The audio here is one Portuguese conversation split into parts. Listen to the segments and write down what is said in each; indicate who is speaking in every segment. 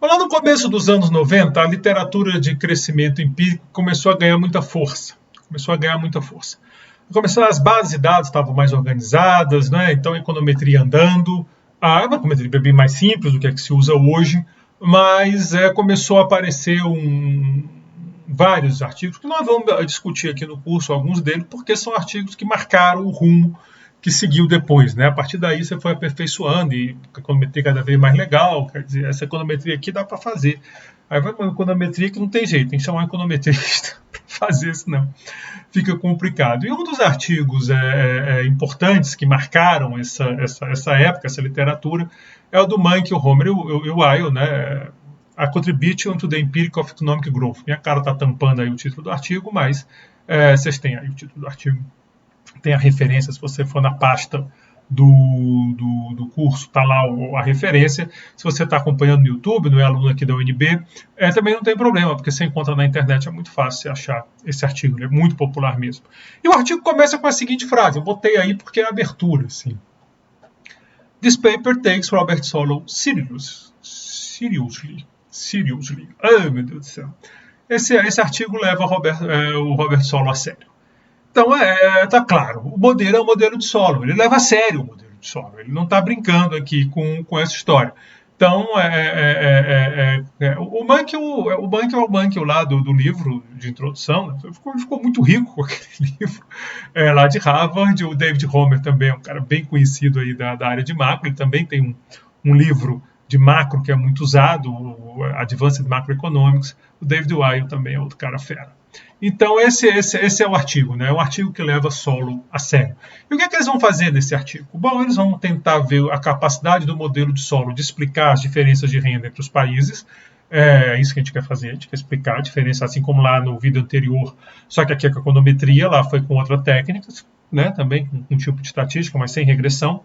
Speaker 1: Lá no começo dos anos 90, a literatura de crescimento empírico começou a ganhar muita força. As bases de dados estavam mais organizadas, né? Então a econometria andando, a econometria é bem mais simples do que a que se usa hoje, mas começou a aparecer vários artigos que nós vamos discutir aqui no curso, alguns deles, porque são artigos que marcaram o rumo que seguiu depois, né? A partir daí você foi aperfeiçoando e a econometria cada vez mais legal, quer dizer, essa econometria aqui dá para fazer. Aí vai uma econometria que não tem jeito, tem que chamar um econometrista para fazer, senão fica complicado. E um dos artigos importantes que marcaram essa época, essa literatura, é o do Mankey, o Homer e o Weil, né? A Contribution to the Empirical of Economic Growth. Minha cara está tampando aí o título do artigo, mas vocês têm aí o título do artigo. Tem a referência, se você for na pasta do curso, está lá a referência. Se você está acompanhando no YouTube, não é aluno aqui da UNB, também não tem problema, porque você encontra na internet, é muito fácil você achar esse artigo, ele é muito popular mesmo. E o artigo começa com a seguinte frase, eu botei aí porque é a abertura, assim. This paper takes Robert Solow seriously. Ai, meu Deus do céu. Esse artigo leva o Robert Solow a sério. Então, tá claro, o modelo é o modelo de Solow, ele leva a sério o modelo de Solow, ele não está brincando aqui com essa história. Então, o Mankey é o Mankey lá do livro de introdução, né? Ficou muito rico com aquele livro lá de Harvard. O David Homer também é um cara bem conhecido aí da área de macro, ele também tem um livro de macro que é muito usado, o Advanced Macroeconomics. O David Weil também é outro cara fera. Então, esse é o artigo, né? É um artigo que leva Solow a sério. E o que eles vão fazer nesse artigo? Bom, eles vão tentar ver a capacidade do modelo de Solow de explicar as diferenças de renda entre os países. É isso que a gente quer fazer, a gente quer explicar a diferença, assim como lá no vídeo anterior, só que aqui é com a econometria, lá foi com outra técnica, né? Também com um tipo de estatística, mas sem regressão.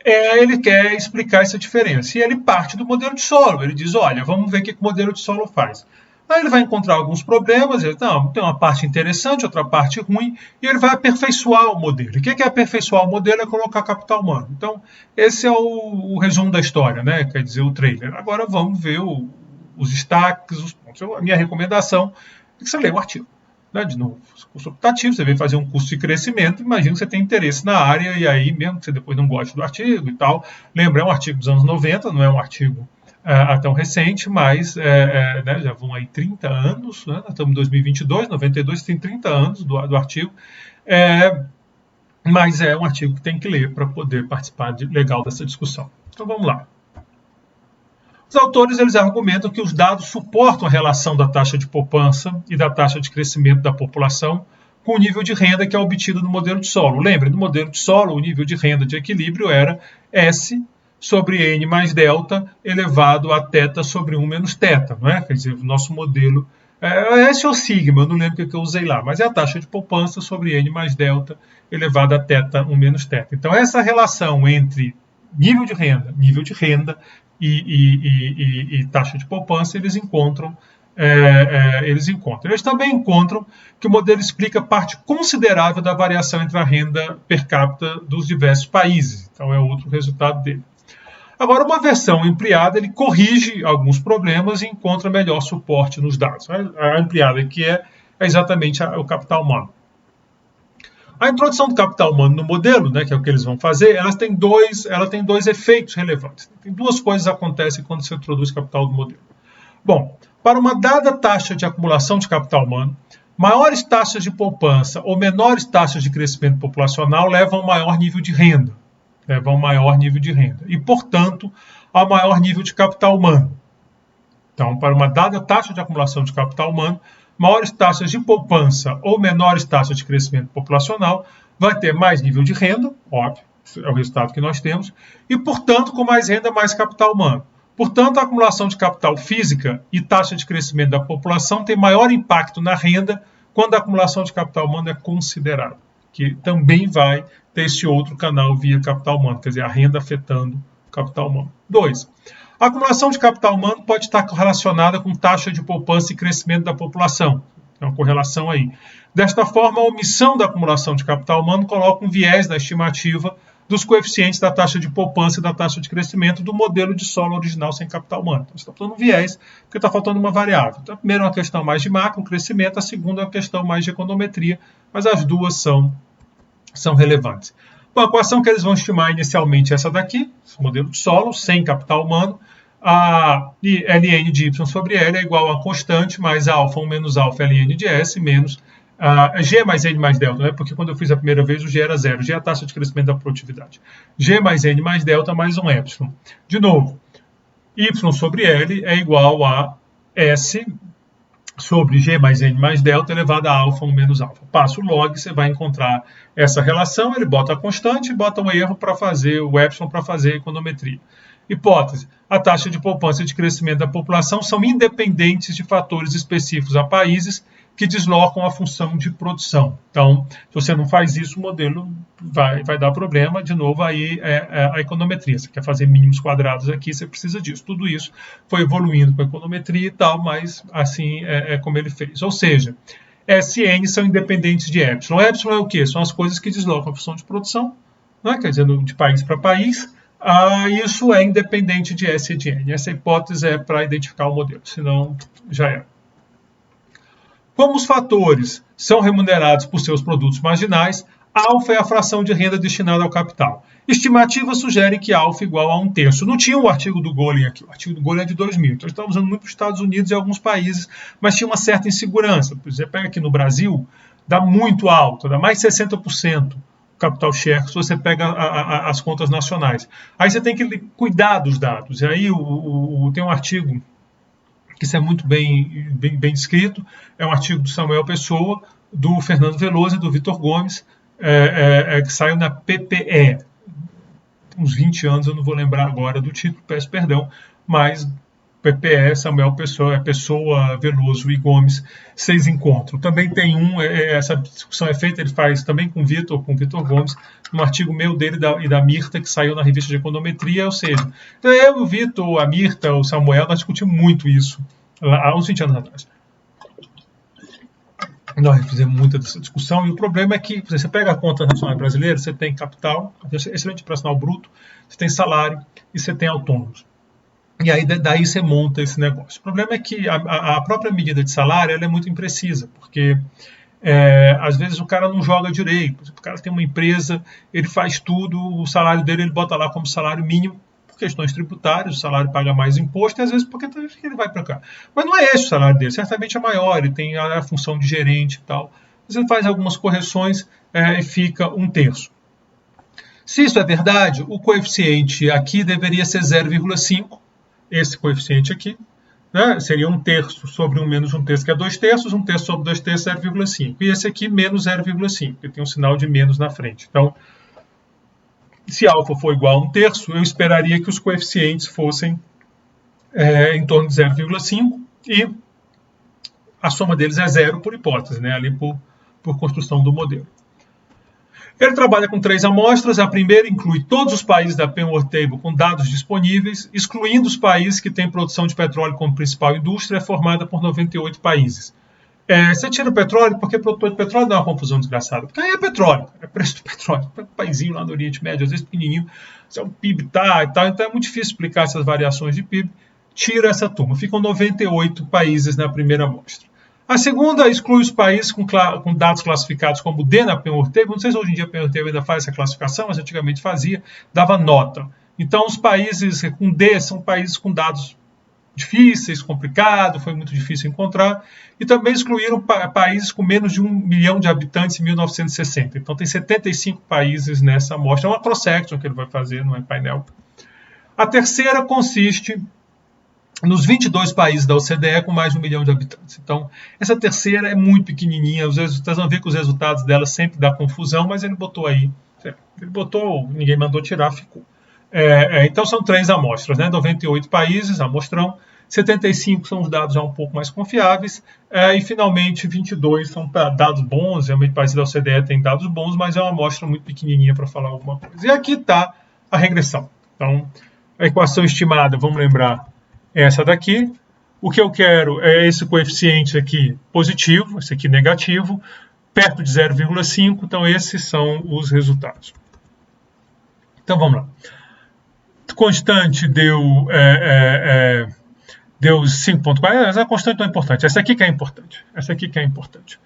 Speaker 1: Ele quer explicar essa diferença. E ele parte do modelo de Solow. Ele diz, olha, vamos ver o que o modelo de Solow faz. Aí ele vai encontrar alguns problemas, ele tem uma parte interessante, outra parte ruim, e ele vai aperfeiçoar o modelo. E o que é aperfeiçoar o modelo? É colocar capital humano. Então, esse é o resumo da história, né? Quer dizer, o trailer. Agora vamos ver os destaques, os pontos. A minha recomendação é que você leia o artigo. Né? De novo, curso optativo, você vem fazer um curso de crescimento, imagina que você tem interesse na área, e aí, mesmo que você depois não goste do artigo e tal, lembra, é um artigo dos anos 90, não é um artigo tão recente, mas né, já vão aí 30 anos, né? Nós estamos em 2022, 92 tem 30 anos do artigo, mas é um artigo que tem que ler para poder participar legal dessa discussão. Então vamos lá. Os autores eles argumentam que os dados suportam a relação da taxa de poupança e da taxa de crescimento da população com o nível de renda que é obtido no modelo de Solow. Lembre, no modelo de Solow, o nível de renda de equilíbrio era S sobre N mais delta elevado a θ sobre 1 menos θ, não é? Quer dizer, o nosso modelo é S ou sigma, eu não lembro o que eu usei lá, mas é a taxa de poupança sobre N mais delta elevado a θ 1 menos θ. Então, essa relação entre nível de renda e taxa de poupança, eles encontram. Eles também encontram que o modelo explica parte considerável da variação entre a renda per capita dos diversos países. Então, é outro resultado dele. Agora, uma versão ampliada, ele corrige alguns problemas e encontra melhor suporte nos dados. A ampliada aqui é exatamente o capital humano. A introdução do capital humano no modelo, né, que é o que eles vão fazer, ela tem dois efeitos relevantes. Tem duas coisas que acontecem quando se introduz capital no modelo. Bom, para uma dada taxa de acumulação de capital humano, maiores taxas de poupança ou menores taxas de crescimento populacional levam a maior nível de renda. E, portanto, a maior nível de capital humano. Então, para uma dada taxa de acumulação de capital humano, maiores taxas de poupança ou menores taxas de crescimento populacional vai ter mais nível de renda, óbvio, é o resultado que nós temos, e, portanto, com mais renda, mais capital humano. Portanto, a acumulação de capital física e taxa de crescimento da população tem maior impacto na renda quando a acumulação de capital humano é considerável, que também vai ter esse outro canal via capital humano, quer dizer, a renda afetando o capital humano. 2. A acumulação de capital humano pode estar correlacionada com taxa de poupança e crescimento da população. Tem uma correlação aí. Desta forma, a omissão da acumulação de capital humano coloca um viés na estimativa dos coeficientes da taxa de poupança e da taxa de crescimento do modelo de solo original sem capital humano. Então, você está faltando um viés, porque está faltando uma variável. Então, a primeira é uma questão mais de macro, crescimento, a segunda é uma questão mais de econometria, mas as duas são relevantes. Bom, a equação que eles vão estimar inicialmente é essa daqui, esse modelo de solo, sem capital humano. A ln de y sobre L é igual a constante mais alfa 1 menos alfa ln de S menos G mais N mais delta, né? Porque quando eu fiz a primeira vez o G era zero, G é a taxa de crescimento da produtividade. G mais N mais delta mais um Y. De novo, Y sobre L é igual a S sobre G mais N mais delta elevado a alfa 1 menos alfa. Passa o log, você vai encontrar essa relação, ele bota a constante e bota um erro para fazer o epsilon para fazer a econometria. Hipótese: a taxa de poupança e de crescimento da população são independentes de fatores específicos a países que deslocam a função de produção. Então, se você não faz isso, o modelo vai dar problema. De novo, aí é a econometria. Você quer fazer mínimos quadrados aqui, você precisa disso. Tudo isso foi evoluindo com a econometria e tal, mas assim é como ele fez. Ou seja, SN são independentes de epsilon. Epsilon é o quê? São as coisas que deslocam a função de produção, né? Quer dizer, de país para país. Isso é independente de S e de N. Essa hipótese é para identificar o modelo, senão já é. Como os fatores são remunerados por seus produtos marginais, alfa é a fração de renda destinada ao capital. Estimativas sugerem que alfa é igual a 1/3. Não tinha o artigo do Golem aqui, o artigo do Golem é de 2000, então estamos usando muito para os Estados Unidos e alguns países, mas tinha uma certa insegurança. Por exemplo, pega aqui no Brasil, dá muito alto, dá mais de 60%. Capital share, se você pega as contas nacionais. Aí você tem que cuidar dos dados. E aí tem um artigo que isso é muito bem descrito, é um artigo do Samuel Pessoa, do Fernando Veloso e do Vitor Gomes, que saiu na PPE. Uns 20 anos, eu não vou lembrar agora do título, peço perdão, mas PPE, Samuel Pessoa, Veloso e Gomes, vocês encontram. Também tem essa discussão é feita, ele faz também com o Vitor Gomes, um artigo meu dele e da Mirta, que saiu na revista de Econometria, ou seja, eu, o Vitor, a Mirta, o Samuel, nós discutimos muito isso, há uns 20 anos atrás. Nós fizemos muita dessa discussão, e o problema é que você pega a conta nacional brasileira, você tem capital, excelente operacional bruto, você tem salário e você tem autônomos. E aí daí você monta esse negócio. O problema é que a própria medida de salário ela é muito imprecisa, porque às vezes o cara não joga direito. O cara tem uma empresa, ele faz tudo, o salário dele ele bota lá como salário mínimo por questões tributárias, o salário paga mais imposto, e às vezes porque ele vai para cá. Mas não é esse o salário dele, certamente é maior, ele tem a função de gerente e tal. Você faz algumas correções e fica 1/3. Se isso é verdade, o coeficiente aqui deveria ser 0,5. Esse coeficiente aqui, né, seria 1/3 sobre 1 menos 1/3, que é 2/3, 1/3 sobre 2/3, 0,5. E esse aqui, menos 0,5, que tem um sinal de menos na frente. Então, se alfa for igual a 1/3, eu esperaria que os coeficientes fossem em torno de 0,5 e a soma deles é 0 por hipótese, né, ali por construção do modelo. Ele trabalha com 3 amostras. A primeira inclui todos os países da Penworth Table com dados disponíveis, excluindo os países que têm produção de petróleo como principal indústria, formada por 98 países. Você tira o petróleo porque produtor de petróleo dá uma confusão desgraçada. Porque aí é petróleo, é preço do petróleo. É um paísinho lá no Oriente Médio, às vezes pequenininho, se é um PIB e tal, então é muito difícil explicar essas variações de PIB. Tira essa turma, ficam 98 países na primeira amostra. A segunda exclui os países com dados classificados como D na Penworth Table. Não sei se hoje em dia a Penworth Table ainda faz essa classificação, mas antigamente fazia, dava nota. Então, os países com D são países com dados difíceis, complicados, foi muito difícil encontrar. E também excluíram países com menos de 1 milhão de habitantes em 1960. Então, tem 75 países nessa amostra. É uma cross-section que ele vai fazer, não é painel. A terceira consiste nos 22 países da OCDE com mais de 1 milhão de habitantes. Então, essa terceira é muito pequenininha. Vocês vão ver que os resultados dela sempre dá confusão, mas ele botou aí. Ele botou, ninguém mandou tirar, ficou. Então, são 3 amostras, né? 98 países, amostrão. 75 são os dados já um pouco mais confiáveis. E, finalmente, 22 são dados bons. Realmente, o país da OCDE tem dados bons, mas é uma amostra muito pequenininha para falar alguma coisa. E aqui está a regressão. Então, a equação estimada, vamos lembrar, essa daqui. O que eu quero é esse coeficiente aqui positivo, esse aqui negativo, perto de 0,5. Então, esses são os resultados. Então vamos lá. Constante deu 5,40. Essa constante não é importante. Essa aqui que é importante.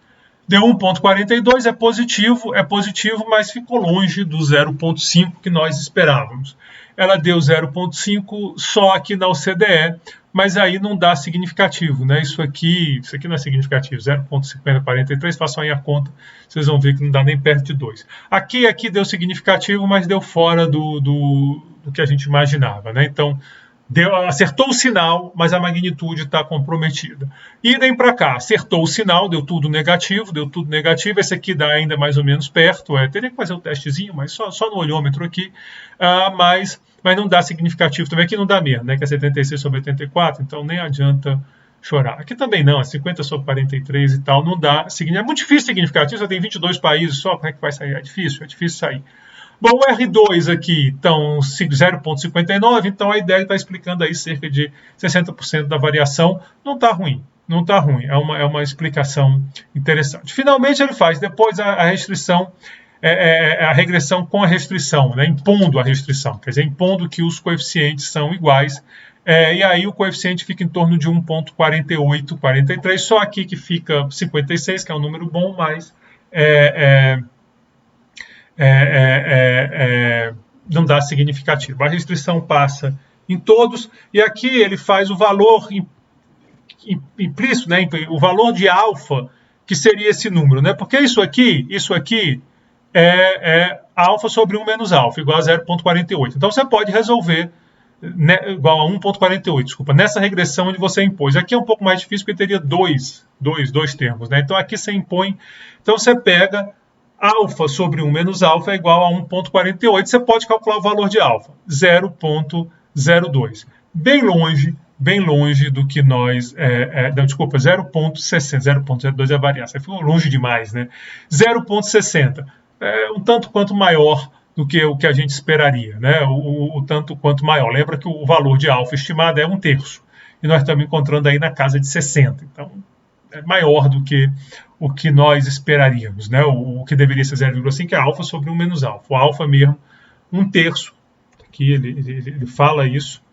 Speaker 1: Deu 1,42, é positivo, mas ficou longe do 0,5 que nós esperávamos. Ela deu 0,5 só aqui na OCDE, mas aí não dá significativo, né? Isso aqui não é significativo, 0,5043, façam aí a conta, vocês vão ver que não dá nem perto de 2. Aqui deu significativo, mas deu fora do que a gente imaginava, né? Então, acertou o sinal, mas a magnitude está comprometida. Idem para cá, acertou o sinal, deu tudo negativo. Esse aqui dá ainda mais ou menos perto, teria que fazer um testezinho, mas só no olhômetro aqui, mas não dá significativo também. Aqui não dá mesmo, né, que é 76 sobre 84, então nem adianta chorar. Aqui também não, é 50 sobre 43 e tal, não dá. É muito difícil significativo, você tem 22 países só, como é que vai sair? É difícil sair. Bom, o R2 aqui, então, 0,59, então a ideia está explicando aí cerca de 60% da variação. Não está ruim, é uma explicação interessante. Finalmente ele faz depois a restrição, a regressão com a restrição, né, impondo a restrição, quer dizer, impondo que os coeficientes são iguais, e aí o coeficiente fica em torno de 1,48, 43, só aqui que fica 56, que é um número bom, mas não dá significativo. A restrição passa em todos, e aqui ele faz o valor implícito, né, o valor de alfa, que seria esse número, né, porque isso aqui é alfa sobre 1 menos alfa, igual a 0,48. Então você pode resolver, né, igual a 1,48, desculpa, nessa regressão onde você impôs. Aqui é um pouco mais difícil, porque teria dois termos, né, então aqui você impõe, então você pega alfa sobre 1 menos alfa é igual a 1,48. Você pode calcular o valor de alfa, 0,02. Bem longe do que nós... desculpa, 0,60. 0,02 é a variação. Ficou longe demais, né? 0,60. Um tanto quanto maior do que o que a gente esperaria, né? O tanto quanto maior. Lembra que o valor de alfa estimado é 1/3. E nós estamos encontrando aí na casa de 60. Então, é maior do que o que nós esperaríamos, né? O que deveria ser 0,5 é alfa sobre 1 menos alfa. O alfa mesmo, 1/3. Aqui ele fala isso.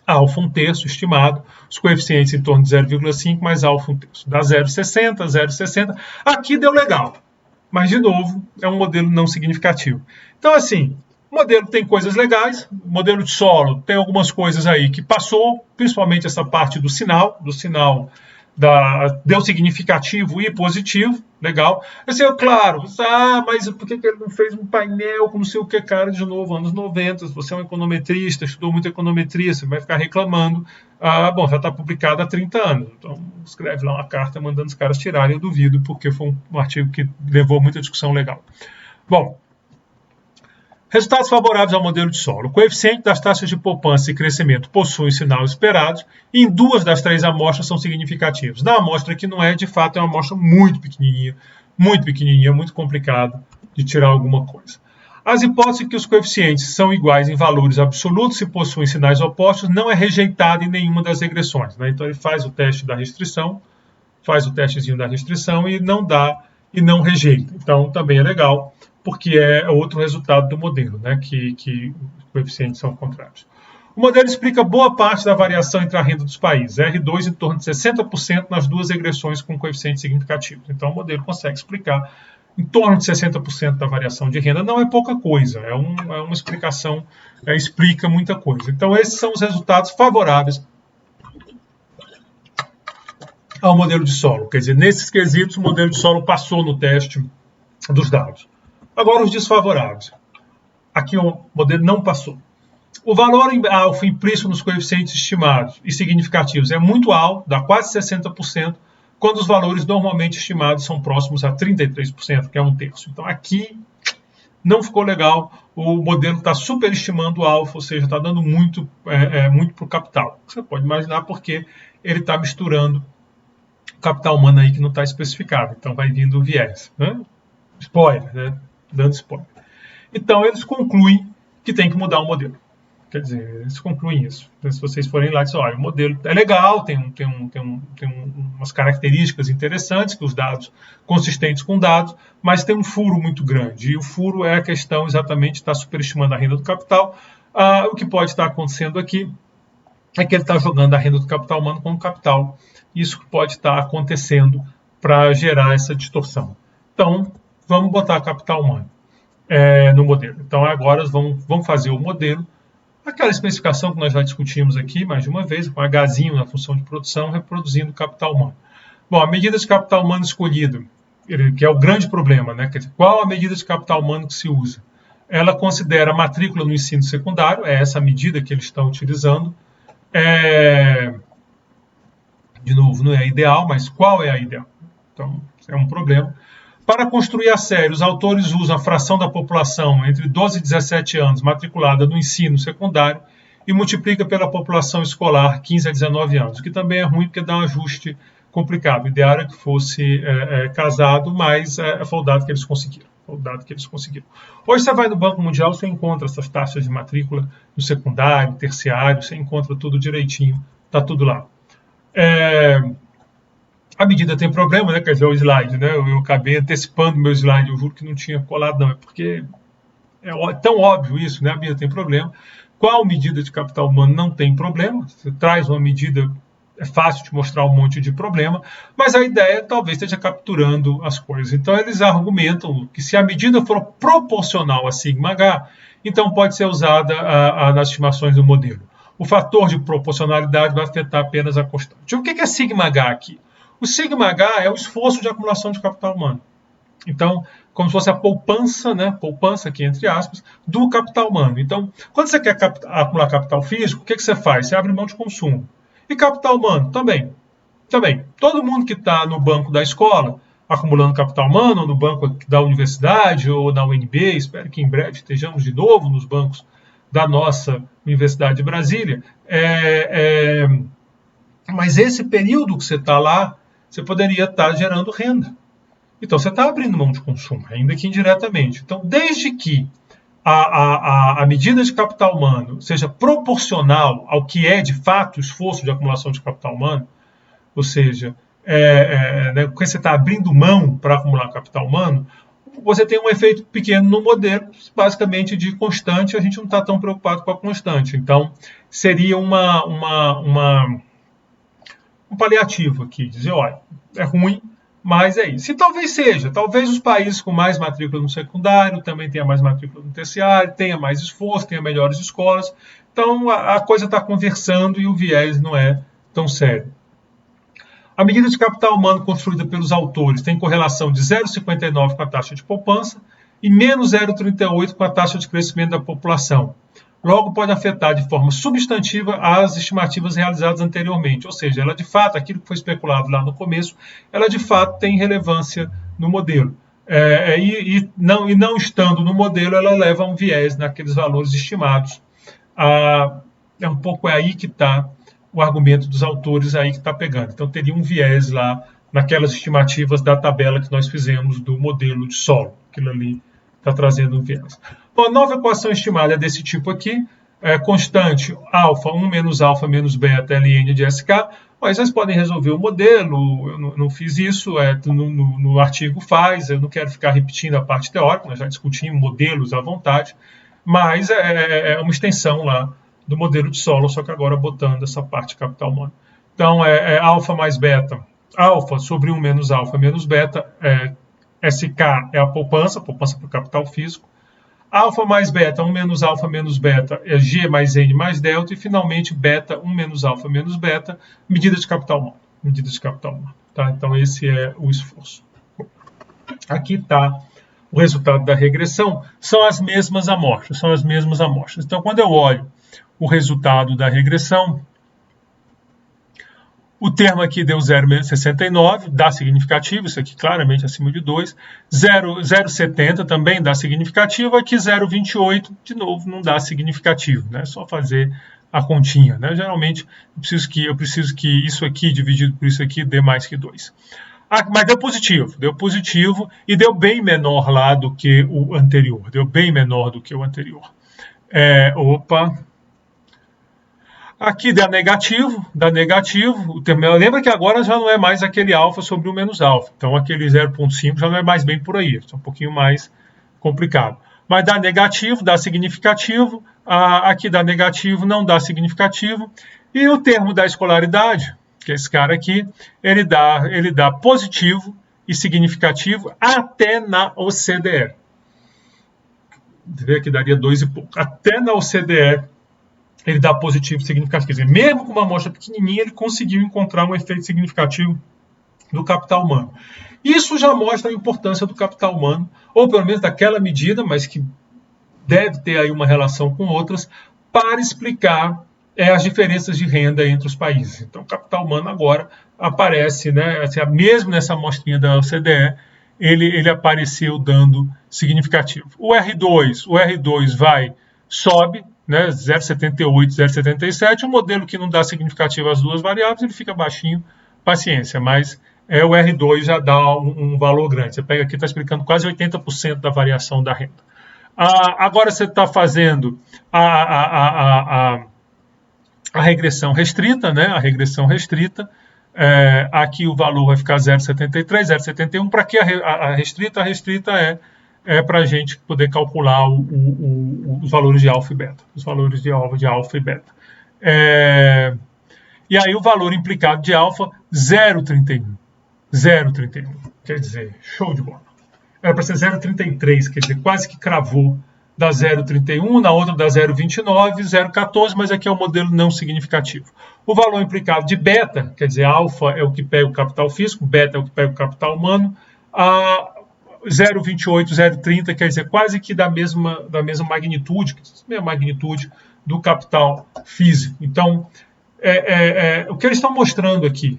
Speaker 1: Alfa 1/3 estimado. Os coeficientes em torno de 0,5 mais alfa 1/3. Dá 0,60, 0,60. Aqui deu legal. Mas, de novo, é um modelo não significativo. Então, assim, o modelo tem coisas legais. O modelo de solo tem algumas coisas aí que passou, principalmente essa parte do sinal. Deu significativo e positivo, legal. Assim, claro, mas por que ele não fez um painel com não sei o que, cara, de novo, anos 90, você é um econometrista, estudou muito econometria, você vai ficar reclamando. Bom, já está publicado há 30 anos, então escreve lá uma carta mandando os caras tirarem, eu duvido, porque foi um artigo que levou muita discussão legal. Bom, resultados favoráveis ao modelo de solo. O coeficiente das taxas de poupança e crescimento possuem sinais esperados e em 2 das 3 amostras são significativos. Na amostra que não é, de fato, é uma amostra muito pequenininha, muito complicado de tirar alguma coisa. As hipóteses que os coeficientes são iguais em valores absolutos e possuem sinais opostos não é rejeitada em nenhuma das regressões, né? Então ele faz o teste da restrição, faz o testezinho da restrição e não dá e não rejeita. Então também é legal, porque é outro resultado do modelo, né, que os coeficientes são contrários. O modelo explica boa parte da variação entre a renda dos países, R2 em torno de 60% nas 2 regressões com coeficientes significativos. Então o modelo consegue explicar em torno de 60% da variação de renda. Não é pouca coisa, é uma explicação, explica muita coisa. Então esses são os resultados favoráveis ao modelo de solo. Quer dizer, nesses quesitos o modelo de solo passou no teste dos dados. Agora os desfavoráveis. Aqui o modelo não passou. O valor alfa implícito nos coeficientes estimados e significativos é muito alto, dá quase 60%, quando os valores normalmente estimados são próximos a 33%, que é 1/3. Então aqui não ficou legal, o modelo está superestimando o alfa, ou seja, está dando muito para o capital. Você pode imaginar porque ele está misturando capital humano aí que não está especificado, então vai vindo o viés, né? Spoiler, né? Dando spoiler. Então eles concluem que tem que mudar o modelo. Quer dizer, eles concluem isso. Então, se vocês forem lá e dizem, olha, o modelo é legal, tem umas características interessantes, que os dados, consistentes com dados, mas tem um furo muito grande. E o furo é a questão exatamente de estar superestimando a renda do capital. O que pode estar acontecendo aqui é que ele está jogando a renda do capital humano como capital. Isso que pode estar acontecendo para gerar essa distorção. Então, vamos botar capital humano no modelo. Então, agora vamos fazer o modelo. Aquela especificação que nós já discutimos aqui, mais de uma vez, com Hzinho na função de produção, reproduzindo o capital humano. Bom, a medida de capital humano escolhida, que é o grande problema, né? Quer dizer, qual a medida de capital humano que se usa? Ela considera a matrícula no ensino secundário, é essa medida que eles estão utilizando. De novo, não é ideal, mas qual é a ideal? Então, é um problema. Para construir a série, os autores usam a fração da população entre 12 e 17 anos matriculada no ensino secundário e multiplica pela população escolar 15 a 19 anos, o que também é ruim porque dá um ajuste complicado. O ideal era que fosse casado, mas foi o dado que eles conseguiram. Hoje você vai no Banco Mundial, você encontra essas taxas de matrícula no secundário, terciário, você encontra tudo direitinho, está tudo lá. A medida tem problema, né? Quer dizer, o slide, né? Eu acabei antecipando meu slide, eu juro que não tinha colado, não. É porque é tão óbvio isso, né? A medida tem problema. Qual medida de capital humano não tem problema? Você traz uma medida, é fácil de mostrar um monte de problema, mas a ideia talvez esteja capturando as coisas. Então, eles argumentam que se a medida for proporcional a σH, então pode ser usada nas estimações do modelo. O fator de proporcionalidade vai afetar apenas a constante. O que é σH aqui? O σH é o esforço de acumulação de capital humano. Então, como se fosse a poupança, né? Poupança aqui entre aspas, do capital humano. Então, quando você quer acumular capital físico, o que você faz? Você abre mão de consumo. E capital humano? Também. Todo mundo que está no banco da escola, acumulando capital humano, ou no banco da universidade, ou na UNB, espero que em breve estejamos de novo nos bancos da nossa Universidade de Brasília. Mas esse período que você está lá, você poderia estar gerando renda. Então, você está abrindo mão de consumo, ainda que indiretamente. Então, desde que a medida de capital humano seja proporcional ao que é, de fato, o esforço de acumulação de capital humano, ou seja, porque você está abrindo mão para acumular capital humano, você tem um efeito pequeno no modelo, basicamente de constante, a gente não está tão preocupado com a constante. Então, seria um paliativo aqui, dizer, olha, é ruim, mas é isso. E talvez os países com mais matrícula no secundário também tenham mais matrícula no terciário, tenha mais esforço, tenha melhores escolas. Então, a coisa está conversando e o viés não é tão sério. A medida de capital humano construída pelos autores tem correlação de 0,59 com a taxa de poupança e menos 0,38 com a taxa de crescimento da população. Logo, pode afetar de forma substantiva as estimativas realizadas anteriormente. Ou seja, ela de fato, aquilo que foi especulado lá no começo, ela de fato tem relevância no modelo. E não estando no modelo, ela leva a um viés naqueles valores estimados. É um pouco aí que está o argumento dos autores aí que está pegando. Então, teria um viés lá naquelas estimativas da tabela que nós fizemos do modelo de solo. Aquilo ali está trazendo um viés. Bom, a nova equação estimada é desse tipo aqui, constante alfa 1 menos alfa menos beta ln de SK, mas vocês podem resolver o modelo, eu não fiz isso, no artigo faz, eu não quero ficar repetindo a parte teórica, nós já discutimos modelos à vontade, mas é uma extensão lá do modelo de solo, só que agora botando essa parte capital humano. Então, alfa mais beta, alfa sobre 1 menos alfa menos beta, SK é a poupança para o capital físico. Alfa mais beta, 1 menos alfa menos beta, é G mais N mais delta. E, finalmente, beta, 1 menos alfa menos beta, medida de capital humano. Tá? Então, esse é o esforço. Aqui está o resultado da regressão. São as mesmas amostras. Então, quando eu olho o resultado da regressão, o termo aqui deu 0,69, dá significativo, isso aqui claramente acima de 2. 0,70 também dá significativo, aqui 0,28, de novo, não dá significativo, né? É só fazer a continha, né? Geralmente, eu preciso que isso aqui dividido por isso aqui dê mais que 2. Mas deu positivo e deu bem menor lá do que o anterior, Aqui dá negativo, lembra que agora já não é mais aquele alfa sobre o menos alfa, então aquele 0,5 já não é mais bem por aí, é um pouquinho mais complicado. Mas dá negativo, dá significativo, aqui dá negativo, não dá significativo, e o termo da escolaridade, que é esse cara aqui, ele dá positivo e significativo até na OCDE. Você vê que daria 2 e pouco. Até na OCDE ele dá positivo e significativo. Quer dizer, mesmo com uma amostra pequenininha, ele conseguiu encontrar um efeito significativo do capital humano. Isso já mostra a importância do capital humano, ou pelo menos daquela medida, mas que deve ter aí uma relação com outras, para explicar as diferenças de renda entre os países. Então, o capital humano agora aparece, né, assim, mesmo nessa amostrinha da OCDE, ele apareceu dando significativo. O R2 sobe, né, 0,78, 0,77, um modelo que não dá significativo às duas variáveis, ele fica baixinho, paciência, mas o R2 já dá um valor grande. Você pega aqui, está explicando quase 80% da variação da renda. Agora você está fazendo a regressão restrita, né? A regressão restrita. Aqui o valor vai ficar 0,73, 0,71. Para que a restrita? A restrita é para a gente poder calcular os valores de alfa e beta. Os valores de alfa e beta. E aí o valor implicado de alfa, 0,31. 0,31. Quer dizer, show de bola. Era para ser 0,33, quer dizer, quase que cravou da 0,31, na outra da 0,29, 0,14, mas aqui é o modelo não significativo. O valor implicado de beta, quer dizer, alfa é o que pega o capital físico, beta é o que pega o capital humano, 0,28, 0,30, quer dizer, quase que da mesma magnitude, do capital físico. Então, o que eles estão mostrando aqui,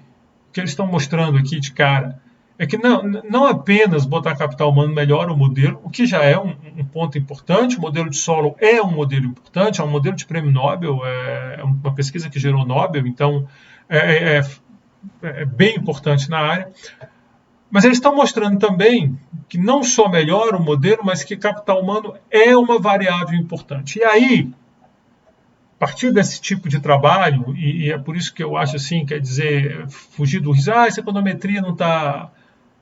Speaker 1: de cara, é que não apenas botar capital humano melhora o modelo, o que já é um ponto importante. O modelo de solo é um modelo importante, é um modelo de prêmio Nobel, é uma pesquisa que gerou Nobel, então é bem importante na área. Mas eles estão mostrando também que não só melhora o modelo, mas que capital humano é uma variável importante. E aí, a partir desse tipo de trabalho, e é por isso que eu acho assim, quer dizer, fugir do risco, essa econometria não está...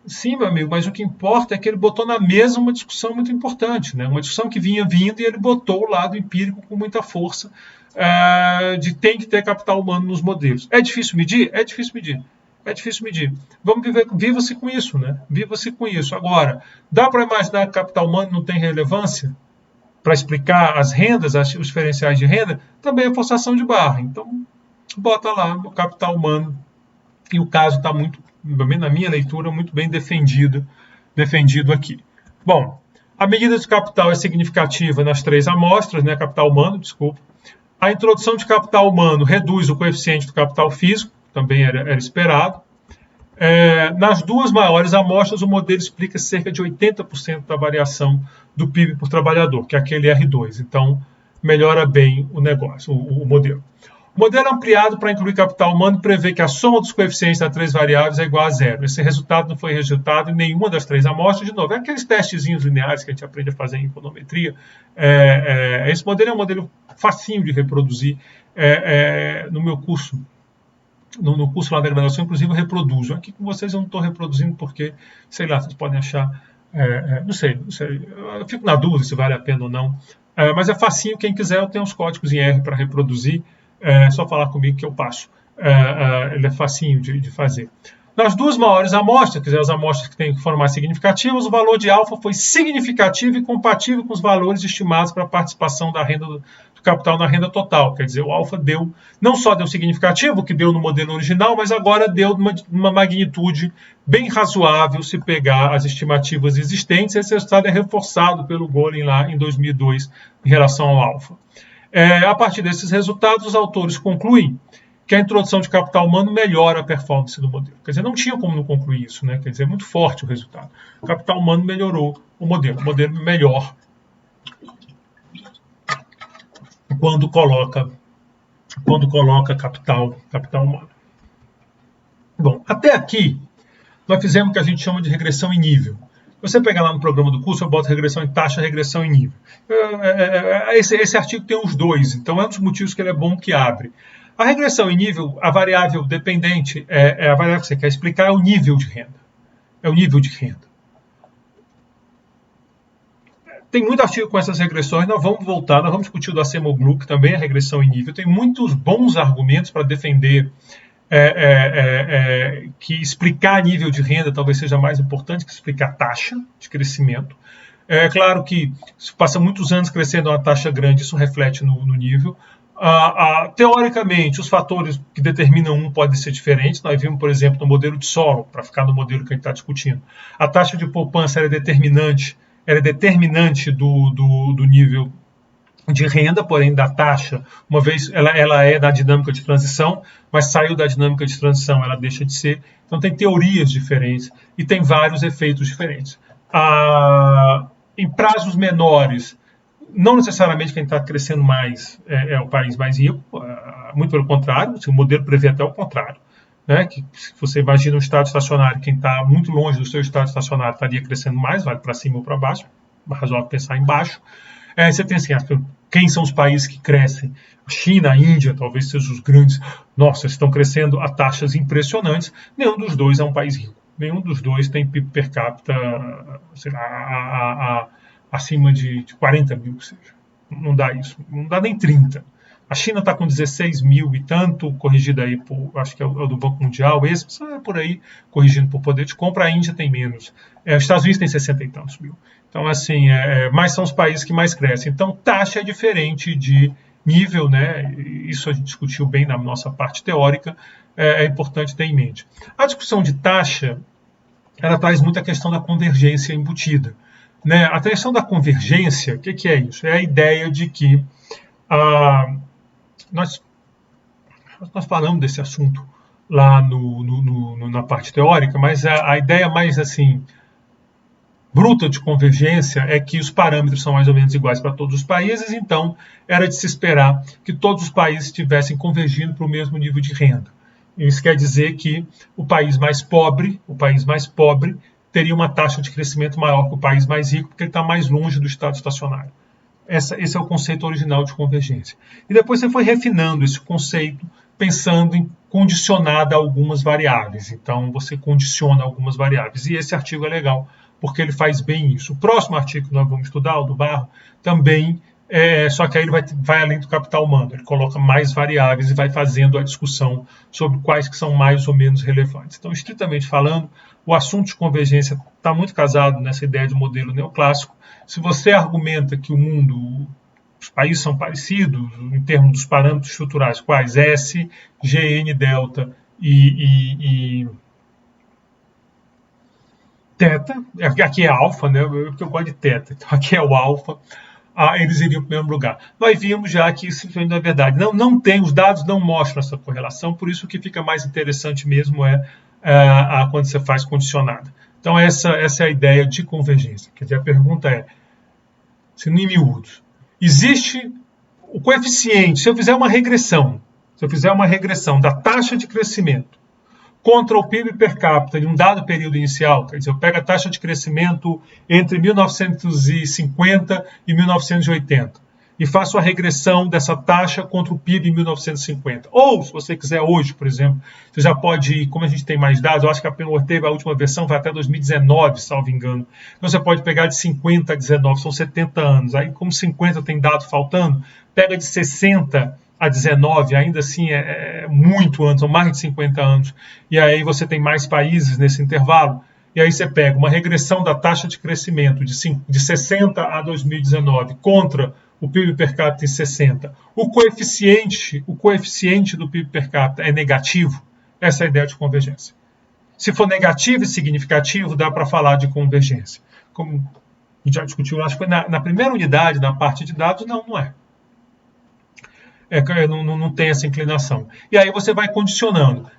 Speaker 1: Sim, meu amigo, mas o que importa é que ele botou na mesa uma discussão muito importante, né? Uma discussão que vinha vindo e ele botou o lado empírico com muita força de tem que ter capital humano nos modelos. É difícil medir? É difícil medir. É difícil medir. Vamos viva-se com isso, né? Viva-se com isso. Agora, dá para imaginar que capital humano não tem relevância para explicar as rendas, os diferenciais de renda? Também é forçação de barra. Então, bota lá o capital humano e o caso está muito, na minha leitura, muito bem defendido aqui. Bom, a medida de capital é significativa nas 3 amostras, né? Capital humano, desculpa. A introdução de capital humano reduz o coeficiente do capital físico, também era esperado. Nas 2 maiores amostras, o modelo explica cerca de 80% da variação do PIB por trabalhador, que é aquele R2. Então, melhora bem o negócio, o modelo. O modelo ampliado para incluir capital humano prevê que a soma dos coeficientes das 3 variáveis é igual a 0. Esse resultado não foi registrado em nenhuma das 3 amostras. De novo, é aqueles testezinhos lineares que a gente aprende a fazer em econometria. Esse modelo é um modelo facinho de reproduzir. No meu curso, no curso lá da graduação, inclusive eu reproduzo. Aqui com vocês eu não estou reproduzindo porque, sei lá, vocês podem achar... não sei. Eu fico na dúvida se vale a pena ou não. Mas é facinho, quem quiser, eu tenho os códigos em R para reproduzir. É só falar comigo que eu passo. Ele é facinho de fazer. Nas 2 maiores amostras, quer dizer, as amostras que foram mais significativas, o valor de alfa foi significativo e compatível com os valores estimados para a participação da renda do capital na renda total. Quer dizer, o alfa não só deu significativo, que deu no modelo original, mas agora deu uma magnitude bem razoável se pegar as estimativas existentes. Esse resultado é reforçado pelo Golin lá em 2002 em relação ao alfa. A partir desses resultados, os autores concluem que a introdução de capital humano melhora a performance do modelo. Quer dizer, não tinha como não concluir isso, né? Quer dizer, é muito forte o resultado. O capital humano melhorou o modelo. O modelo melhor quando coloca capital humano. Bom, até aqui, nós fizemos o que a gente chama de regressão em nível. Você pegar lá no programa do curso, eu boto regressão em taxa, regressão em nível. Esse artigo tem os 2, então é um dos motivos que ele é bom que abre. A regressão em nível, a variável dependente, a variável que você quer explicar é o nível de renda. É o nível de renda. Tem muito artigo com essas regressões, nós vamos voltar, nós vamos discutir o do Acemoglu, que também é regressão em nível. Tem muitos bons argumentos para defender que explicar nível de renda talvez seja mais importante que explicar taxa de crescimento. É claro que se passa muitos anos crescendo uma taxa grande, isso reflete no nível. Teoricamente, os fatores que determinam um podem ser diferentes. Nós vimos, por exemplo, no modelo de solo, para ficar no modelo que a gente está discutindo, a taxa de poupança era determinante do nível de renda, porém da taxa, uma vez ela é da dinâmica de transição, mas saiu da dinâmica de transição, ela deixa de ser. Então tem teorias diferentes e tem vários efeitos diferentes. Em prazos menores, não necessariamente quem está crescendo mais é o país mais rico, muito pelo contrário, o modelo prevê até o contrário. Né, que se você imagina um estado estacionário, quem está muito longe do seu estado estacionário estaria crescendo mais, vale para cima ou para baixo, é razoável pensar em baixo. Você tem assim, quem são os países que crescem? A China, a Índia, talvez sejam os grandes. Nossa, estão crescendo a taxas impressionantes. Nenhum dos dois é um país rico. Nenhum dos dois tem PIB per capita acima de 40 mil, seja. Não dá isso. Não dá nem 30. A China está com 16 mil e tanto, corrigido aí por, acho que é o do Banco Mundial, esse é por aí, corrigindo por poder de compra. A Índia tem menos. Os Estados Unidos tem 60 e tantos mil. Então, assim, mas são os países que mais crescem. Então, taxa é diferente de nível, né? Isso a gente discutiu bem na nossa parte teórica, é importante ter em mente. A discussão de taxa, ela traz muito a questão da convergência embutida. Né? A questão da convergência, o que é isso? É a ideia de que nós falamos desse assunto lá na parte teórica, mas a ideia mais assim bruta de convergência é que os parâmetros são mais ou menos iguais para todos os países, então era de se esperar que todos os países estivessem convergindo para o mesmo nível de renda. Isso quer dizer que o país mais pobre teria uma taxa de crescimento maior que o país mais rico, porque ele está mais longe do estado estacionário. Esse é o conceito original de convergência. E depois você foi refinando esse conceito, pensando em condicionar a algumas variáveis. Então, você condiciona algumas variáveis. E esse artigo é legal, porque ele faz bem isso. O próximo artigo que nós vamos estudar, o do Barro, também, só que aí ele vai além do capital humano. Ele coloca mais variáveis e vai fazendo a discussão sobre quais que são mais ou menos relevantes. Então, estritamente falando, o assunto de convergência está muito casado nessa ideia de modelo neoclássico. Se você argumenta que os países são parecidos em termos dos parâmetros estruturais, quais? S, GN, delta e teta, aqui é alfa, né? Porque eu gosto de teta, então aqui é o alfa, eles iriam para o mesmo lugar. Nós vimos já que isso não é verdade. Não tem, os dados não mostram essa correlação, por isso o que fica mais interessante mesmo quando você faz condicionada. Então essa é a ideia de convergência. Quer dizer, a pergunta é, se em miúdos, existe o coeficiente, se eu fizer uma regressão da taxa de crescimento contra o PIB per capita de um dado período inicial, quer dizer, eu pego a taxa de crescimento entre 1950 e 1980 e faço a regressão dessa taxa contra o PIB em 1950. Ou, se você quiser hoje, por exemplo, você já pode, como a gente tem mais dados, eu acho que a última versão vai até 2019, salvo engano. Então você pode pegar de 50 a 19, são 70 anos. Aí, como 50 tem dado faltando, pega de 60 a 19, ainda assim é muito antes, são mais de 50 anos. E aí você tem mais países nesse intervalo. E aí você pega uma regressão da taxa de crescimento de 60 a 2019 contra o PIB per capita em 60. O coeficiente do PIB per capita é negativo. Essa é a ideia de convergência. Se for negativo e significativo, dá para falar de convergência. Como a gente já discutiu, acho que foi na primeira unidade, na parte de dados, não é. Não tem essa inclinação. E aí você vai condicionando.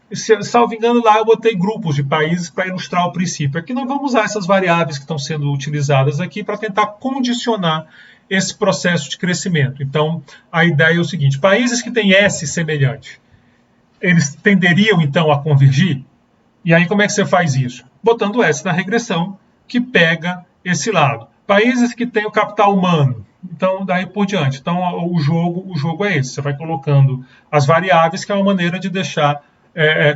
Speaker 1: Salvo engano, lá eu botei grupos de países para ilustrar o princípio. Aqui nós vamos usar essas variáveis que estão sendo utilizadas aqui para tentar condicionar esse processo de crescimento. Então, a ideia é o seguinte, países que têm S semelhante, eles tenderiam, então, a convergir? E aí, como é que você faz isso? Botando S na regressão, que pega esse lado. Países que têm o capital humano, Então, daí por diante. Então, o jogo é esse. Você vai colocando as variáveis, que é uma maneira de deixar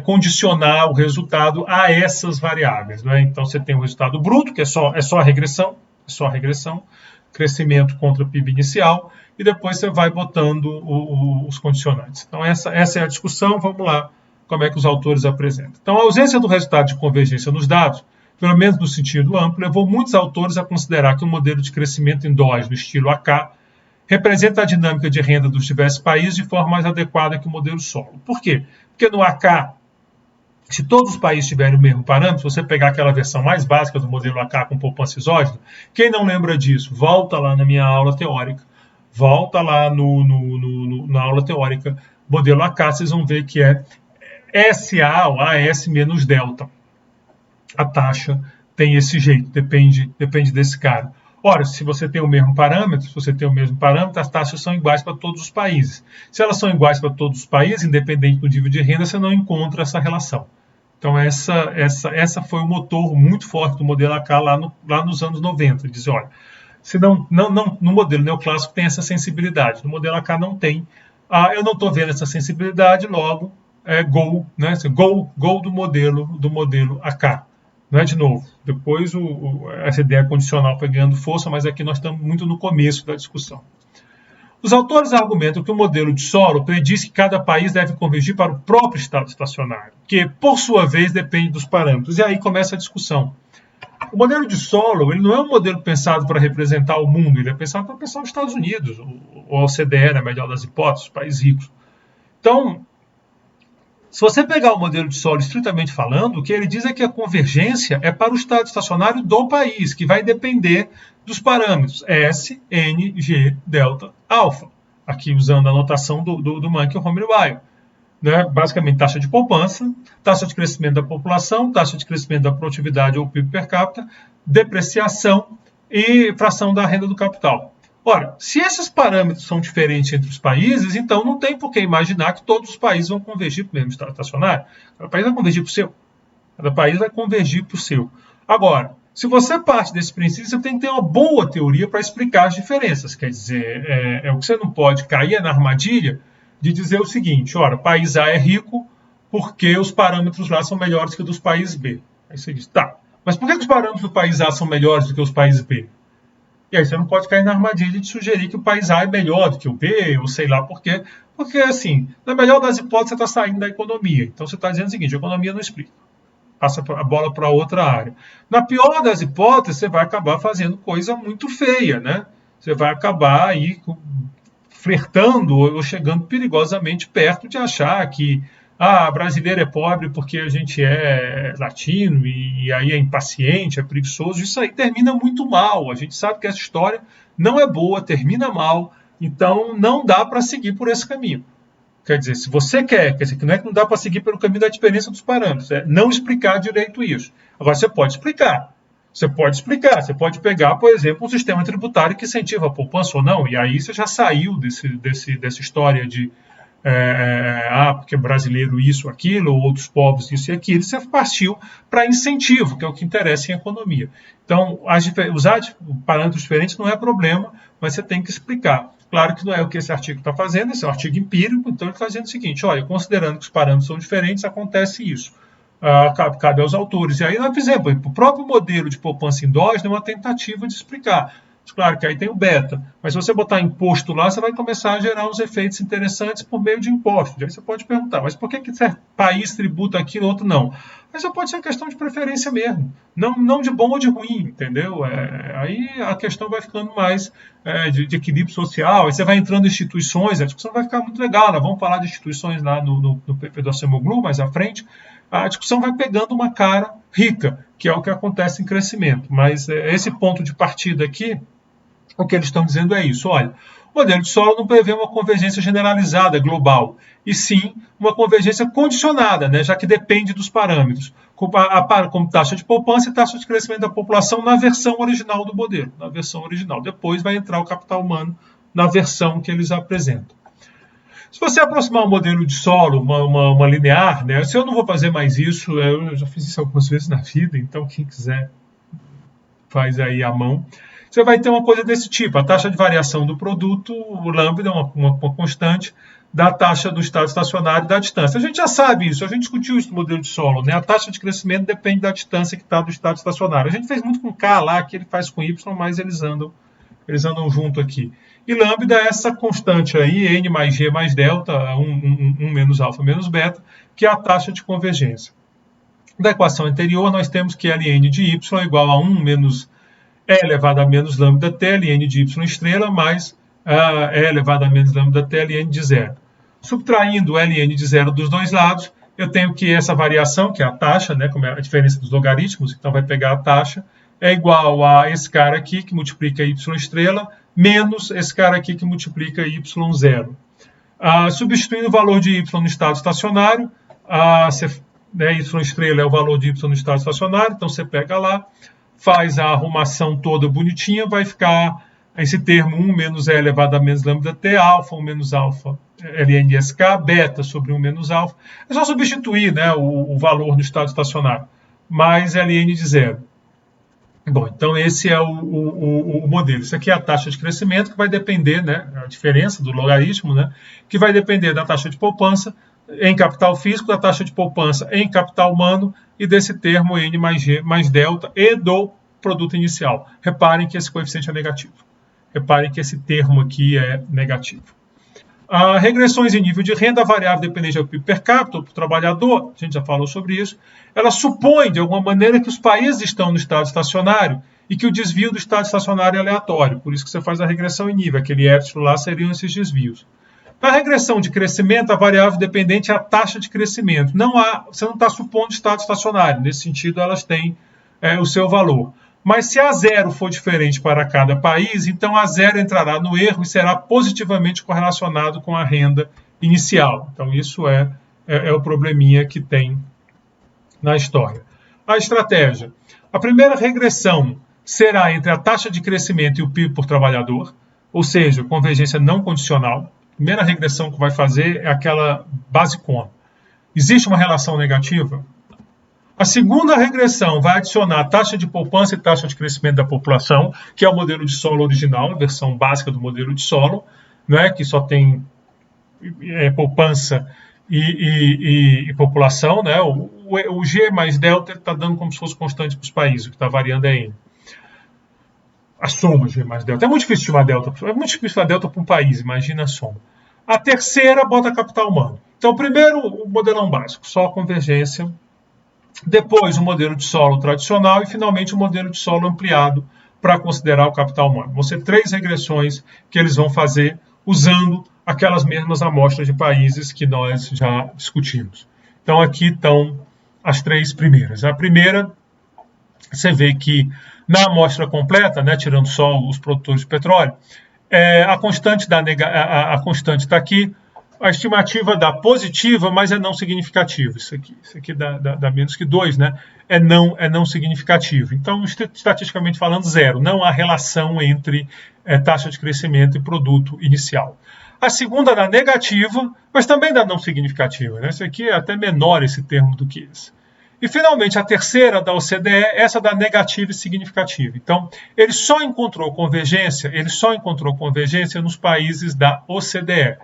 Speaker 1: condicionar o resultado a essas variáveis. Né? Então, você tem o resultado bruto, que é só a regressão, crescimento contra o PIB inicial, e depois você vai botando os condicionantes. Então, essa é a discussão. Vamos lá, como é que os autores apresentam. Então, a ausência do resultado de convergência nos dados, pelo menos no sentido amplo, levou muitos autores a considerar que o modelo de crescimento endógeno estilo AK representa a dinâmica de renda dos diversos países de forma mais adequada que o modelo solo. Por quê? Porque no AK, se todos os países tiverem o mesmo parâmetro, se você pegar aquela versão mais básica do modelo AK com poupança exógena, quem não lembra disso, volta lá na minha aula teórica, volta lá na aula teórica, modelo AK, vocês vão ver que é SA ou AS menos delta. A taxa tem esse jeito, depende desse cara. Ora, se você tem o mesmo parâmetro, as taxas são iguais para todos os países. Se elas são iguais para todos os países, independente do nível de renda, você não encontra essa relação. Então, essa foi o motor muito forte do modelo AK lá nos anos 90. Diz, olha, se no modelo neoclássico tem essa sensibilidade, no modelo AK não tem. Eu não estou vendo essa sensibilidade, logo, gol, né? Gol do modelo AK. Não é de novo. Depois essa ideia condicional foi ganhando força, mas aqui nós estamos muito no começo da discussão. Os autores argumentam que o modelo de Solow prediz que cada país deve convergir para o próprio estado estacionário, que, por sua vez, depende dos parâmetros. E aí começa a discussão. O modelo de Solow ele não é um modelo pensado para representar o mundo, ele é pensado para pensar os Estados Unidos, ou a OCDE, na melhor das hipóteses, os países ricos. Então, se você pegar o modelo de Solow estritamente falando, o que ele diz é que a convergência é para o estado estacionário do país, que vai depender dos parâmetros S, N, G, delta, alfa. Aqui usando a notação do Mankey e Homer-Weil. Né? Basicamente, taxa de poupança, taxa de crescimento da população, taxa de crescimento da produtividade ou PIB per capita, depreciação e fração da renda do capital. Ora, se esses parâmetros são diferentes entre os países, então não tem por que imaginar que todos os países vão convergir para o mesmo estado estacionário. Cada país vai convergir para o seu. Cada país vai convergir para o seu. Agora, se você parte desse princípio, você tem que ter uma boa teoria para explicar as diferenças. Quer dizer, o que você não pode cair na armadilha de dizer o seguinte, ora, país A é rico porque os parâmetros lá são melhores que os dos países B. Aí você diz, tá, mas por que os parâmetros do país A são melhores do que os países B? E aí você não pode cair na armadilha de sugerir que o país A é melhor do que o B, ou sei lá por quê. Porque, assim, na melhor das hipóteses, você está saindo da economia. Então você está dizendo o seguinte, a economia não explica. Passa a bola para outra área. Na pior das hipóteses, você vai acabar fazendo coisa muito feia, né? Você vai acabar aí flertando ou chegando perigosamente perto de achar que brasileiro é pobre porque a gente é latino e aí é impaciente, é preguiçoso. Isso aí termina muito mal. A gente sabe que essa história não é boa, termina mal. Então, não dá para seguir por esse caminho. Quer dizer, se você quer dizer, que não é que não dá para seguir pelo caminho da diferença dos parâmetros, é não explicar direito isso. Agora, você pode explicar. Você pode pegar, por exemplo, um sistema tributário que incentiva a poupança ou não, e aí você já saiu dessa história de porque brasileiro isso, aquilo, ou outros povos isso e aquilo, você partiu para incentivo, que é o que interessa em economia. Então, usar parâmetros diferentes não é problema, mas você tem que explicar. Claro que não é o que esse artigo está fazendo, esse é um artigo empírico, então ele está dizendo o seguinte, olha, considerando que os parâmetros são diferentes, acontece isso. Cabe aos autores. E aí nós fizemos, o próprio modelo de poupança endógena é uma tentativa de explicar. Claro que aí tem o beta, mas se você botar imposto lá, você vai começar a gerar uns efeitos interessantes por meio de impostos. Aí você pode perguntar, mas por que certo país tributa aquilo, outro não? Mas só pode ser questão de preferência mesmo, não de bom ou de ruim, entendeu? Aí a questão vai ficando mais de equilíbrio social, aí você vai entrando em instituições, a discussão vai ficar muito legal, nós vamos falar de instituições lá no PP do Acemoglu, mais à frente, a discussão vai pegando uma cara rica, que é o que acontece em crescimento. Mas esse ponto de partida aqui, o que eles estão dizendo é isso. Olha, o modelo de Solow não prevê uma convergência generalizada, global, e sim uma convergência condicionada, né, já que depende dos parâmetros, como taxa de poupança e taxa de crescimento da população na versão original do modelo. Na versão original. Depois vai entrar o capital humano na versão que eles apresentam. Se você aproximar um modelo de Solow, uma linear, né, se eu não vou fazer mais isso, eu já fiz isso algumas vezes na vida, então quem quiser faz aí à mão. você vai ter uma coisa desse tipo. A taxa de variação do produto, o lambda, é uma constante da taxa do estado estacionário e da distância. A gente já sabe isso, a gente discutiu isso no modelo de solo, né? A taxa de crescimento depende da distância que está do estado estacionário. A gente fez muito com K lá, que ele faz com Y, mas eles andam junto aqui. E lambda é essa constante aí, N mais G mais delta, 1 menos alfa menos beta, que é a taxa de convergência. Da equação anterior, nós temos que ln de y é igual a 1 menos E elevado a menos lambda t, ln de y estrela, mais E elevado a menos lambda t, ln de zero. Subtraindo ln de zero dos dois lados, eu tenho que essa variação, que é a taxa, né, como é a diferença dos logaritmos, então vai pegar a taxa, é igual a esse cara aqui, que multiplica y estrela, menos esse cara aqui, que multiplica y0. Substituindo o valor de y no estado estacionário, y estrela é o valor de y no estado estacionário, então você pega lá, faz a arrumação toda bonitinha, vai ficar esse termo 1 menos E elevado a menos lambda t, alfa, 1 menos alfa, ln de sk, beta sobre 1 menos alfa. É só substituir, né, o valor no estado estacionário, mais ln de zero. Bom, então esse é o modelo. Isso aqui é a taxa de crescimento, que vai depender, né, a diferença do logaritmo, né, que vai depender da taxa de poupança em capital físico, da taxa de poupança em capital humano e desse termo N mais G mais delta e do produto inicial. Reparem que esse coeficiente é negativo. Reparem que esse termo aqui é negativo. Regressões em nível de renda variável dependente do PIB per capita, do trabalhador, a gente já falou sobre isso, ela supõe, de alguma maneira, que os países estão no estado estacionário e que o desvio do estado estacionário é aleatório. Por isso que você faz a regressão em nível. Aquele epsilon lá seriam esses desvios. Na regressão de crescimento, a variável dependente é a taxa de crescimento. Você não está supondo estado estacionário. Nesse sentido, elas têm o seu valor. Mas se a zero for diferente para cada país, então a zero entrará no erro e será positivamente correlacionado com a renda inicial. Então isso é o probleminha que tem na história. A estratégia. A primeira regressão será entre a taxa de crescimento e o PIB por trabalhador, ou seja, convergência não condicional. A primeira regressão que vai fazer é aquela basicona. Existe uma relação negativa? A segunda regressão vai adicionar a taxa de poupança e taxa de crescimento da população, que é o modelo de solo original, a versão básica do modelo de solo, né, que só tem poupança e população. Né? O G mais delta está dando como se fosse constante para os países, o que está variando é N. A soma G mais delta. É muito difícil estimar delta. É muito difícil estimar delta para um país, imagina a soma. A terceira bota capital humano. Então, primeiro, o modelão básico, só convergência. Depois, o modelo de solo tradicional e, finalmente, o modelo de solo ampliado para considerar o capital humano. Vão ser 3 regressões que eles vão fazer usando aquelas mesmas amostras de países que nós já discutimos. Então, aqui estão as 3 primeiras. A primeira, você vê que na amostra completa, né, tirando só os produtores de petróleo, a constante está aqui. A estimativa dá positiva, mas é não significativa. Isso aqui dá menos que 2, né? É não significativo. Então, estatisticamente falando, zero. Não há relação entre taxa de crescimento e produto inicial. A segunda dá negativa, mas também dá não significativa. Né? Esse aqui é até menor esse termo do que esse. E, finalmente, a terceira da OCDE, essa dá negativa e significativa. Então, ele só encontrou convergência nos países da OCDE.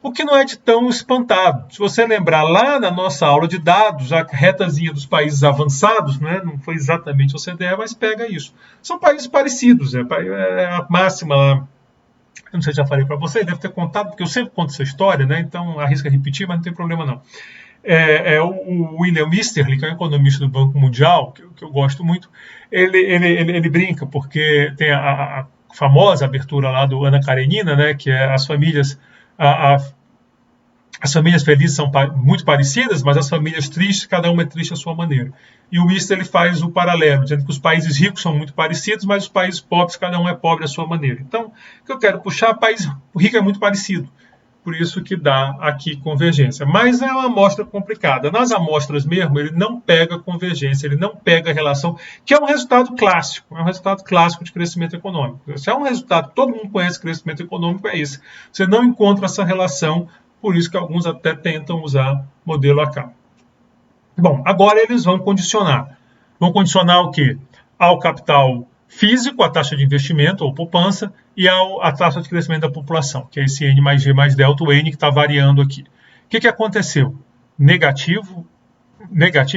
Speaker 1: O que não é de tão espantado. Se você lembrar lá na nossa aula de dados, a retazinha dos países avançados, né, não foi exatamente o OCDE, mas pega isso. São países parecidos. A máxima lá, eu não sei se já falei para você, deve ter contado, porque eu sempre conto essa história, né, então arrisca repetir, mas não tem problema não. O William Easterly, que é um economista do Banco Mundial, que eu gosto muito, ele brinca, porque tem a famosa abertura lá do Ana Karenina, né, que é as famílias... As famílias felizes são muito parecidas, mas as famílias tristes, cada uma é triste à sua maneira. E o Easter ele faz o paralelo, dizendo que os países ricos são muito parecidos, mas os países pobres, cada um é pobre à sua maneira. Então, o que eu quero puxar, o rico é muito parecido. Por isso que dá aqui convergência. Mas é uma amostra complicada. Nas amostras mesmo, ele não pega convergência, ele não pega relação, que é um resultado clássico. É um resultado clássico de crescimento econômico. Se é um resultado, todo mundo conhece crescimento econômico, é esse. Você não encontra essa relação, por isso que alguns até tentam usar modelo AK. Bom, agora eles vão condicionar. Vão condicionar o quê? Ao capital físico, a taxa de investimento ou poupança, e a taxa de crescimento da população, que é esse N mais G mais delta, o N que está variando aqui. O que aconteceu? Negativo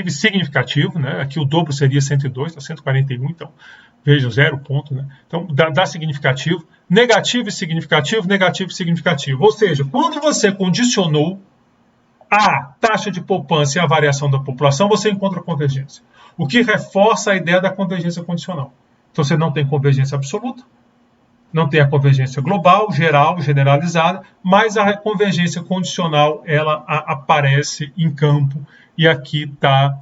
Speaker 1: e significativo, né? Aqui o dobro seria 102, está 141, então veja, 0 ponto, né? Então dá significativo, negativo e significativo, negativo e significativo. Ou seja, quando você condicionou a taxa de poupança e a variação da população, você encontra convergência. O que reforça a ideia da convergência condicional. Então você não tem convergência absoluta, não tem a convergência global, geral, generalizada, mas a convergência condicional ela aparece em campo e aqui tá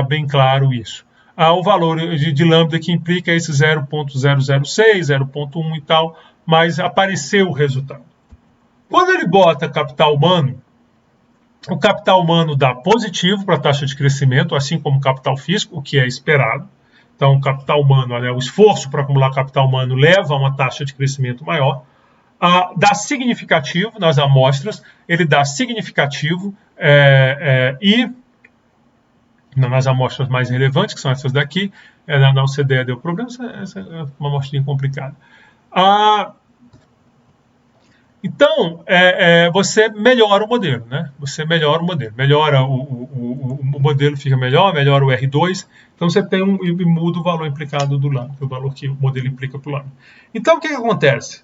Speaker 1: bem claro isso. O valor de lambda que implica esse 0.006, 0.1 e tal, mas apareceu o resultado. Quando ele bota capital humano, o capital humano dá positivo para a taxa de crescimento, assim como o capital físico, o que é esperado. Então, o capital humano, o esforço para acumular capital humano leva a uma taxa de crescimento maior. Dá significativo nas amostras, ele dá significativo e nas amostras mais relevantes, que são essas daqui, na OCDE deu problema, essa é uma amostrinha complicada. Então, você melhora o modelo, né? Você melhora o modelo, melhora o modelo fica melhor, melhora o R2, então você tem e muda o valor implicado do lambda, o valor que o modelo implica para o lambda. Então, o que acontece?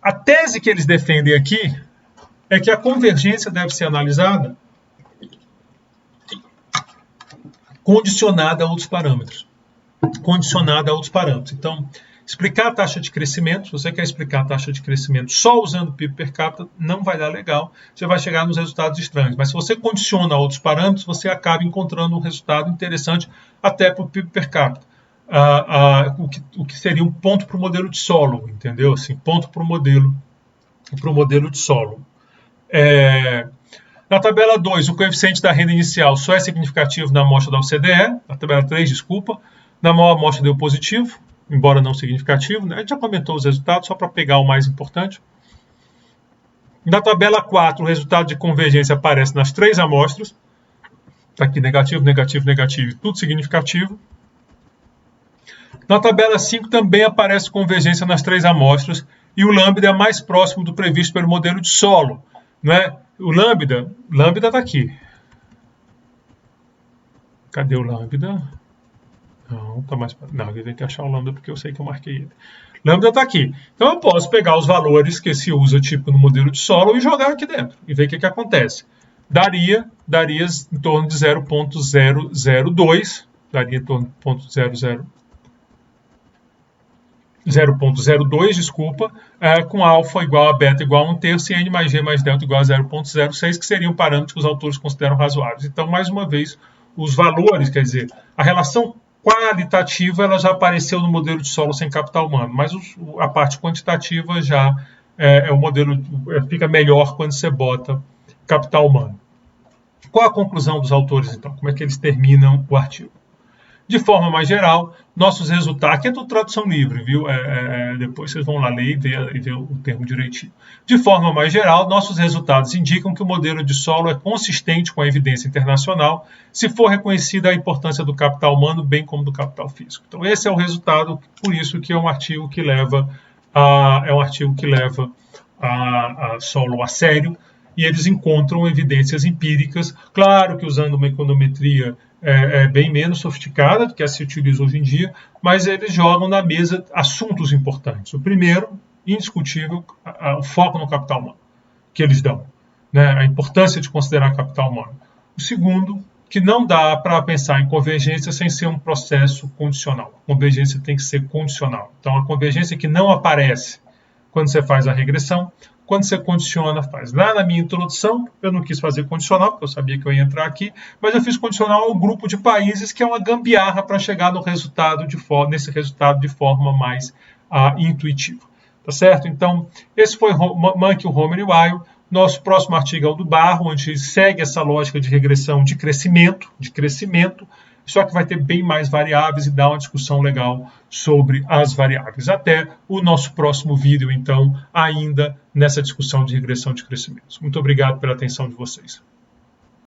Speaker 1: A tese que eles defendem aqui é que a convergência deve ser analisada condicionada a outros parâmetros. Então, explicar a taxa de crescimento, se você quer explicar a taxa de crescimento só usando o PIB per capita, não vai dar legal, você vai chegar nos resultados estranhos. Mas se você condiciona a outros parâmetros, você acaba encontrando um resultado interessante até para o PIB per capita. O que seria um ponto para o modelo de solo, entendeu? Assim, ponto para o modelo de solo. Na tabela 2, o coeficiente da renda inicial só é significativo na amostra da OCDE, na tabela 3, desculpa, na maior amostra deu positivo, embora não significativo, né? A gente já comentou os resultados, só para pegar o mais importante. Na tabela 4, o resultado de convergência aparece nas 3 amostras, está aqui negativo, negativo, negativo, tudo significativo. Na tabela 5 também aparece convergência nas 3 amostras, e o lambda é mais próximo do previsto pelo modelo de solo, né? O lambda está aqui. Cadê o lambda? Não, tá mais. Não, eu tenho que achar o lambda porque eu sei que eu marquei ele. Lambda está aqui. Então eu posso pegar os valores que se usa tipo no modelo de solo e jogar aqui dentro e ver o que acontece. Daria em torno de 0.002, daria em torno de 0.02, desculpa, com alfa igual a beta igual a 1/3 e n mais g mais delta igual a 0.06, que seriam parâmetros que os autores consideram razoáveis. Então, mais uma vez, os valores, quer dizer, a relação qualitativa ela já apareceu no modelo de solo sem capital humano, mas a parte quantitativa já o modelo fica melhor quando você bota capital humano. Qual a conclusão dos autores, então? Como é que eles terminam o artigo? De forma mais geral, nossos resultados... Aqui é tudo tradução livre, viu? Depois vocês vão lá ler e ver o termo direitinho. De forma mais geral, nossos resultados indicam que o modelo de solo é consistente com a evidência internacional, se for reconhecida a importância do capital humano, bem como do capital físico. Então, esse é o resultado, por isso que é um artigo que leva a solo a sério, e eles encontram evidências empíricas, claro que usando uma econometria bem menos sofisticada do que se utiliza hoje em dia, mas eles jogam na mesa assuntos importantes. O primeiro, indiscutível, o foco no capital humano, que eles dão, né? A importância de considerar capital humano. O segundo, que não dá para pensar em convergência sem ser um processo condicional. A convergência tem que ser condicional. Então, a convergência que não aparece quando você faz a regressão, quando você condiciona, faz. Lá na minha introdução, eu não quis fazer condicional, porque eu sabia que eu ia entrar aqui, mas eu fiz condicional ao grupo de países, que é uma gambiarra para chegar nesse resultado de forma mais intuitiva. Tá certo? Então, esse foi Monkey, Homer e Weil. Nosso próximo artigo é o do Barro, onde segue essa lógica de regressão de crescimento, só que vai ter bem mais variáveis e dá uma discussão legal sobre as variáveis. Até o nosso próximo vídeo, então, ainda nessa discussão de regressão de crescimento. Muito obrigado pela atenção de vocês.